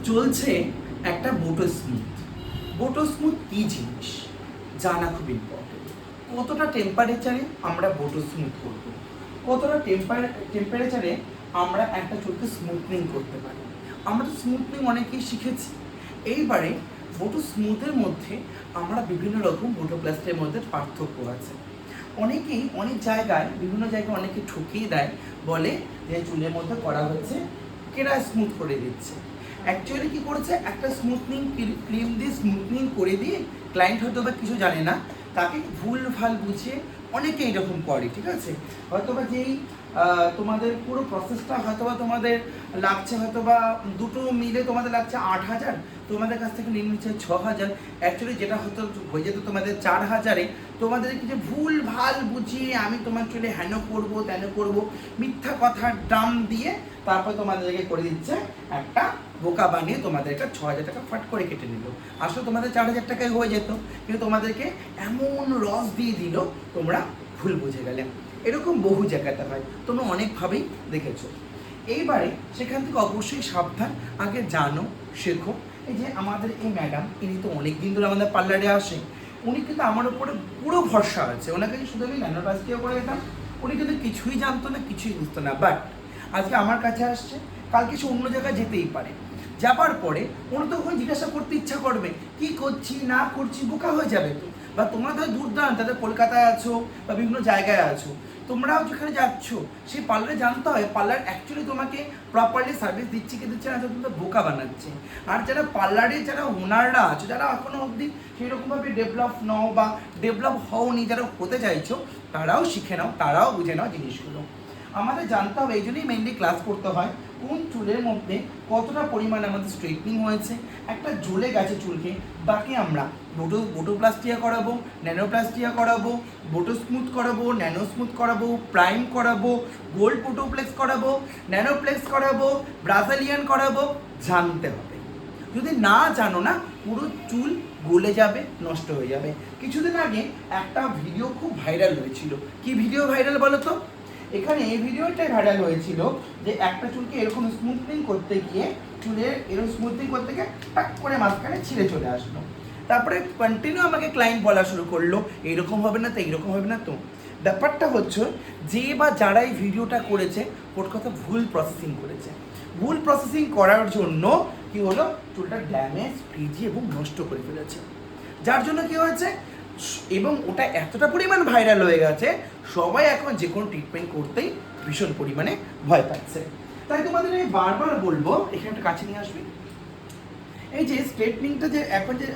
চলছে একটা বোটো smooth. বোটো smooth কী জিনিস জানা খুব ইম্পর্টেন্ট। কতটা টেম্পারেচারে আমরা বোটো স্মুথ করবো, কতটা টেম্পারেচারে আমরা একটা চুলকে স্মুথনিং করতে পারি। আমরা তো স্মুথনিং অনেকেই শিখেছি। এইবারে বোটো স্মুথের মধ্যে আমরা বিভিন্ন রকম বোটো প্লাস্টের মধ্যে পার্থক্য আছে। অনেকেই অনেক জায়গায় বিভিন্ন জায়গায় অনেকে ঠকিয়ে দেয়, বলে যে চুলের মধ্যে করা হচ্ছে কেরা স্মুথ করে দিচ্ছে। অ্যাকচুয়ালি কী করেছে, একটা স্মুথনিং ক্রিম দিয়ে স্মুথনিং করে দিয়ে ক্লায়েন্ট হয়তো বা কিছু জানে না, তাকে ভুল ভাল বুঝিয়ে অনেকে এইরকম করে। ঠিক আছে, হয়তোবা যেই তোমাদের পুরো প্রসেসটা হয়তোবা তোমাদের লাগছে হয়তোবা দুটো মিলে তোমাদের লাগছে 8,000, তোমাদের কাছ থেকে নিয়ে নিচ্ছে 6,000। অ্যাকচুয়ালি যেটা হয়তো হয়ে যেত তোমাদের 4,000-এ, তোমাদের কিছু ভুল ভাল বুঝিয়ে আমি তোমার চুলে হেন করবো তেন করবো মিথ্যা কথার দাম দিয়ে তারপর তোমাদেরকে করে দিচ্ছে একটা বোকা বানিয়ে তোমাদেরকে 6,000 টাকা ফাট করে কেটে নিল। আসলে তোমাদের 4,000 টাকায় হয়ে যেত, কিন্তু তোমাদেরকে এমন রস দিয়ে দিল তোমরা ভুল বুঝে গেলে। এরকম বহু জায়গাতে হয়, তোমরা অনেকভাবেই দেখেছো। এইবারে সেখান থেকে অবশ্যই সাবধান, আগে জানো শেখো। এই যে আমাদের এই ম্যাডাম, ইনি তো অনেক দিন ধরে আমাদের পার্লারে আসে, উনি কিন্তু আমার উপরে পুরো ভরসা আছে। ওনাকে শুধু আমি ন্যানোপ্লাস্টিও করে দিতাম, উনি কিন্তু কিছুই জানতো না, কিছুই বুঝতো না। বাট আজকে আমার কাছে আসছে, কালকে সে অন্য জায়গায় যেতেই পারে। যাবার পরে উনি তো ওখানে জিজ্ঞাসা করতে ইচ্ছা করবে কি করছি না করছি, বোকা হয়ে যাবে তো। বা তোমরা ধর দূর দূরান্ত তাদের কলকাতায় আছো বা বিভিন্ন জায়গায় আছো, তোমরাও যেখানে যাচ্ছ সেই পার্লারে জানতে হয় পার্লার অ্যাকচুয়ালি তোমাকে প্রপারলি সার্ভিস দিচ্ছে কি দিচ্ছে না, তোমরা বোকা বানাচ্ছে। আর যারা পার্লারে যারা ওনাররা আছে, যারা এখনো অবধি সেরকমভাবে ডেভেলপ নও বা ডেভেলপ হওনি, যারা হতে চাইছো, তারাও শিখে নাও, তারাও বুঝে নাও জিনিসগুলো। আমাদের জানতে হবে, এই জন্যই মেনলি ক্লাস করতে হয়, কোন চুলের মধ্যে কতটা পরিমাণে আমাদের স্ট্রেটনিং হয়েছে, একটা জ্বলে গেছে চুলকে, বাকি আমরা বোটোপ্লাস্টিয়া করাবো, ন্যানোপ্লাস্টিয়া করাবো, বোটো স্মুথ করাবো, ন্যানো স্মুথ করাবো, প্রাইম করাবো, গোল্ড বোটোপ্লেক্স করাবো, ন্যানোপ্লেক্স করাবো, ব্রাজিলিয়ান করাবো, জানতে হবে। যদি না জানো না, পুরো চুল গলে যাবে, নষ্ট হয়ে যাবে। কিছুদিন আগে একটা ভিডিও খুব ভাইরাল হয়েছিল। কি ভিডিও ভাইরাল বলো তো? এখানে এই ভিডিওটাই ভাইরাল হয়েছিল যে একটা চুলকে এরকম স্মুথনিং করতে গিয়ে, চুলের এরকম স্মুথনিং করতে গিয়ে টাক করে মাঝখানে ছিঁড়ে চলে আসলো। তারপরে কন্টিনিউ আমাকে ক্লায়েন্ট বলা শুরু করলো এইরকম হবে না তো, এইরকম হবে না তো। ব্যাপারটা হচ্ছে যে বা যারা এই ভিডিওটা করেছে, ওর কথা ভুল প্রসেসিং করেছে। ভুল প্রসেসিং করার জন্য কি হলো, চুলটা ড্যামেজ, ফ্রিজি এবং নষ্ট করে ফেলেছে। যার জন্য কি হয়েছে, এবং ওটা এতটা পরিমাণ ভাইরাল হয়ে গেছে, সবাই এখন যে কোনো ট্রিটমেন্ট করতেই ভীষণ পরিমাণে ভয় পাচ্ছে। তাই তোমাদের আমি বারবার বলবো, এখানে একটা কাছে নিয়ে আসবি, এই যে স্ট্রেটনিংটা যে এখন যে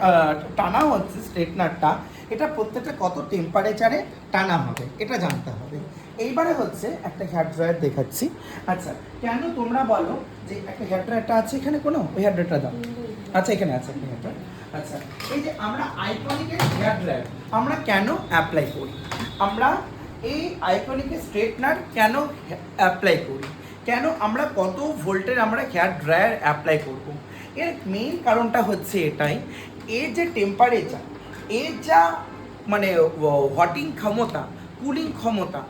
টানা হচ্ছে স্ট্রেটনারটা, এটা প্রত্যেকটা কত টেম্পারেচারে টানা হবে এটা জানতে হবে। এইবারে হচ্ছে একটা হেয়ার ড্রায়ার দেখাচ্ছি। আচ্ছা, কেন তোমরা বলো যে একটা হেয়ার ড্রায়ারটা আছে এখানে, কোনো ওই হেয়ার ড্রায়ারটা দাও। আচ্ছা, এখানে আছে একটা হেয়ার ড্রায়ার। আচ্ছা, এই যে আমরা আইকনিকের হেয়ার ড্রায়ার আমরা কেন অ্যাপ্লাই করি, আমরা এই আইকনিকের স্ট্রেটনার কেন অ্যাপ্লাই করি, কেন আমরা কত ভোল্টের আমরা হেয়ার ড্রায়ার অ্যাপ্লাই করব, এর মেইন কারণটা হচ্ছে এটাই, এর যে টেম্পারেচার, এর যা মানে হটিং ক্ষমতা, কুলিং ক্ষমতা,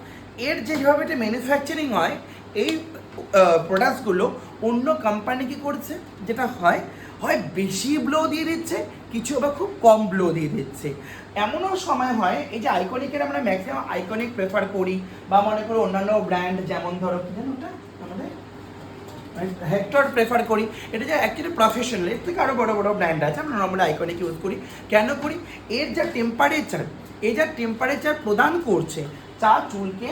এর যেভাবে এটা ম্যানুফ্যাকচারিং হয়, এই প্রোডাক্টসগুলো অন্য কোম্পানি কী করছে, যেটা হয় হয় বেশি ব্লো দিয়ে দিচ্ছে, কিছু আবার খুব কম ব্লো দিয়ে দিচ্ছে। এমনও সময় হয়, এই যে আইকনিকের আমরা ম্যাক্সিমাম আইকনিক প্রেফার করি, বা মনে করো অন্যান্য ব্র্যান্ড যেমন ধরো কি জানো ওটা আমাদের হেক্টর প্রেফার করি, এটা যে অ্যাকচুয়ালি প্রফেশনাল, এর থেকে আরও বড়ো বড়ো ব্র্যান্ড আছে, আমরা নর্মালি আইকনিক ইউজ করি। কেন করি, এর যা টেম্পারেচার, এই যা টেম্পারেচার প্রদান করছে, তা চুলকে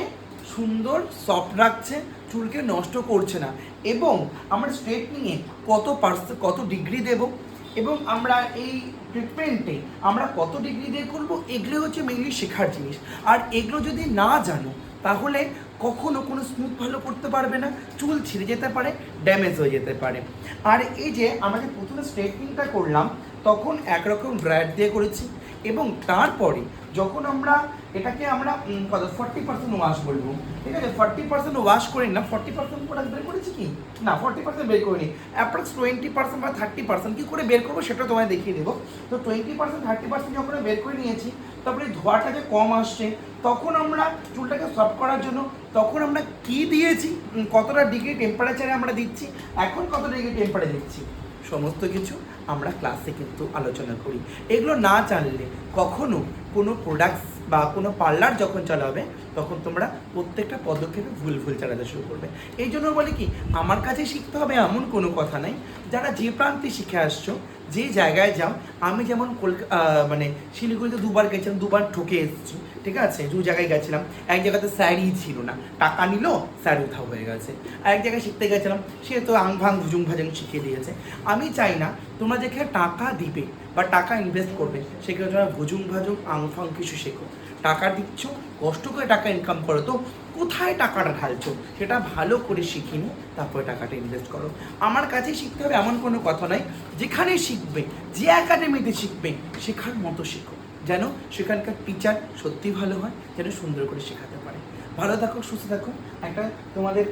সুন্দর সফট রাখছে, চুলকে নষ্ট করছে না। এবং আমরা স্ট্রেটনিংয়ে কত ডিগ্রি দেব, এবং আমরা এই ট্রিটমেন্টে আমরা কত ডিগ্রি দিয়ে করবো, এগুলো হচ্ছে মেইনলি শেখার জিনিস। আর এগুলো যদি না জানো, তাহলে কখনো কোনো স্মুথ ভালো করতে পারবে না, চুল ছিঁড়ে যেতে পারে, ড্যামেজ হয়ে যেতে পারে। আর এই যে আমরা যে প্রথমে স্ট্রেটনিংটা করলাম, তখন একরকম ড্রায়ার দিয়ে করেছি, এবং তারপরে যখন আমরা এটাকে আমরা 40% ওয়াশ বলবো, ঠিক আছে, 40% ওয়াশ করে নিলাম। 40% প্রোডাক্ট বের করেছি কি না, 40% বের করিনি, অ্যাপ্রক্স 20% বা 30% কী করে বের করবো সেটা তোমায় দেখিয়ে দেবো। তো 20% 30% যখন বের করে নিয়েছি, তারপরে ধোয়াটা যে কম আসছে, তখন আমরা চুলটাকে সফট করার জন্য তখন আমরা কি দিয়েছি, কতটা ডিগ্রি টেম্পারেচারে আমরা দিচ্ছি, এখন কত ডিগ্রি টেম্পারেচার দিচ্ছি, সমস্ত কিছু আমরা ক্লাসে কিন্তু আলোচনা করি। এগুলো না জানলে কখনো কোনো প্রোডাক্টস বা কোনো পার্লার যখন চালাবে তখন তোমরা প্রত্যেকটা পদক্ষেপে ভুল চালাতে শুরু করবে। এই জন্য বলি কি, আমার কাছে শিখতে হবে এমন কোনো কথা নাই। যারা যে প্রান্তে শিখে আসছো, যে জায়গায় যাও, আমি যেমন মানে শিলিগুড়িতে 2বার গেছিলাম, 2বার ঠকে এসেছি, ঠিক আছে। 2 জায়গায় গেছিলাম, এক জায়গাতে স্যারই ছিল না, টাকা নিল, স্যার উধাও হয়ে গেছে। আর এক জায়গায় শিখতে গেছিলাম, সে তো আংভাং ভুজুং ভাজুং শিখিয়ে দিয়েছে। আমি চাই না তোমরা যেখানে টাকা দিবে বা টাকা ইনভেস্ট করবে সেখানে তোমরা ভুজুং ভাজুং আংফাং কিছু শেখো। টাকা দিচ্ছ, কষ্ট করে টাকা ইনকাম করো, তো কোথায় টাকাটা ঢালছো সেটা ভালো করে শিখে নিয়ে তারপরে টাকাটা ইনভেস্ট করো। আমার কাছে শিখতে হবে এমন কোনো কথা নয়। যেখানে শিখবে, যে একাডেমিতে শিখবে, শেখার মতো শেখো, যেন সেখানকার টিচার সত্যি ভালো হয়, যেন সুন্দর করে শেখাতে পারে। ভালো থাকো, সুস্থ থাকো। একটা তোমাদের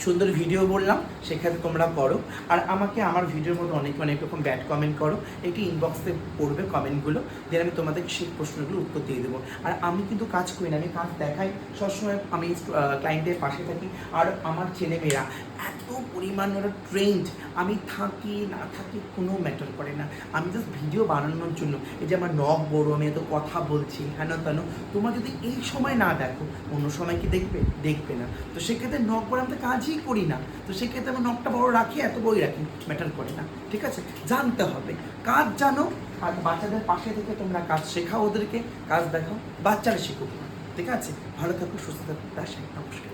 সুন্দর ভিডিও বললাম, সেখানে তোমরা করো। আর আমাকে আমার ভিডিওর মধ্যে অনেক রকম ব্যাড কমেন্ট করো, একটি ইনবক্সে পড়বে কমেন্টগুলো, দেন আমি তোমাদের সেই প্রশ্নগুলো উত্তর দিয়ে দেবো। আর আমি কিন্তু কাজ করি না, আমি কাজ দেখাই সবসময়, আমি ক্লায়েন্টের পাশে থাকি। আর আমার ছেলেমেয়েরা এত পরিমাণ ওরা ট্রেন্ড, আমি থাকি না থাকি কোনো ম্যাটার করে না, আমি জাস্ট ভিডিও বানানোর জন্য। এই যে আমার নখ বড়, আমি এত কথা বলছি হেন তেন, তোমরা যদি এই সময় না দেখো অন্য সময় কি দেখবে না। তো সেক্ষেত্রে নখ বড় আমি তো কাজই করি না, তো সেক্ষেত্রে আমি নখটা বড় রাখি, এত বই রাখি, ম্যাটার করে না, ঠিক আছে। জানতে হবে, কাজ জানো, আর বাচ্চাদের পাশে থেকে তোমরা কাজ শেখাও, ওদেরকে কাজ দেখাও, বাচ্চারা শিখুক, ঠিক আছে। ভালো থাকো, সুস্থ থাকো, তার সাথে নমস্কার।